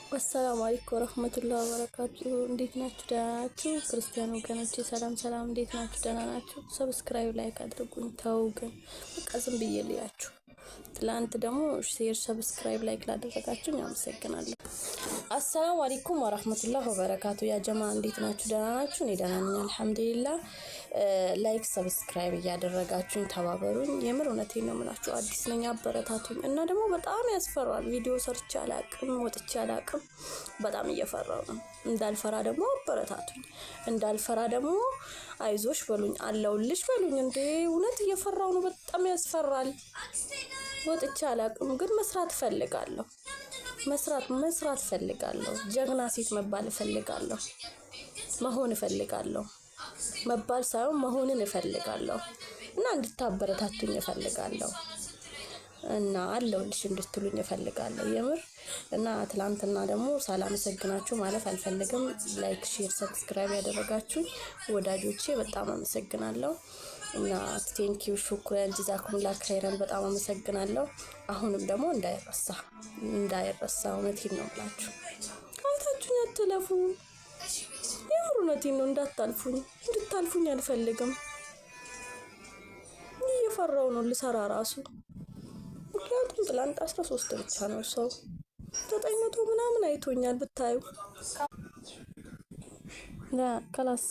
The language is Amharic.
አሰላሙ አለይኩም ወራህመቱላሂ ወበረካቱ። እንዴት ናችሁ? ደህና ናችሁ? ክርስቲያን ወገኖቼ ሰላም እንዴት ናችሁ? ደህና ናችሁ? ሰብስክራይብ ላይክ አድርጉኝ። ተው ግን በቃ ዝም ብዬ ልያችሁ። ትላንት ደግሞ ሼር ሰብስክራይብ ላይክ ላደረጋችሁኝ አመሰግናለሁ። አሰላሙ አለይኩም ወራህመቱላሂ ወበረካቱ። ያ ጀማ እንዴት ናችሁ? ደህና ናችሁ? እኔ ደህና ነኝ አልሐምዱሊላህ። ላይክ ሰብስክራይብ እያደረጋችሁኝ ተባበሩኝ። የምር እውነቴን ነው የምላችሁ። አዲስ ነኝ አበረታቱኝ። እና ደግሞ በጣም ያስፈራል። ቪዲዮ ሰርቼ አላቅም፣ ወጥቼ አላቅም። በጣም እየፈራው ነው። እንዳልፈራ ደግሞ አበረታቱኝ። እንዳልፈራ ደግሞ አይዞሽ በሉኝ፣ አለውልሽ በሉኝ። እንዴ እውነት እየፈራው ነው። በጣም ያስፈራል። ወጥቼ አላቅም፣ ግን መስራት ፈልጋለሁ። መስራት ፈልጋለሁ። ጀግና ሴት መባል ፈልጋለሁ። መሆን ፈልጋለሁ። መባል ሳይሆን መሆንን ፈልጋለሁ። እና እንድታበረታቱኝ ፈልጋለሁ። እና አለውልሽ እንድትሉኝ ፈልጋለሁ የምር። እና ትላንትና ደግሞ ሳላመሰግናችሁ ማለፍ አልፈልግም። ላይክ ሼር ሰብስክራይብ ያደረጋችሁኝ ወዳጆቼ በጣም አመሰግናለሁ። እና ቴንኪው ሹክራን ጀዛኩሙላህ ኸይረን በጣም አመሰግናለሁ። አሁንም ደግሞ እንዳይረሳ እውነቴን ነው ብላችሁ አይታችሁኝ አትለፉ። የምር እውነቴን ነው። እንድታልፉኝ አልፈልግም። እየፈራው ነው ልሰራ ራሱ። ምክንያቱም ትላንት 13 ብቻ ነው ሰው 900 ምናምን አይቶኛል ብታዩ። لا خلاص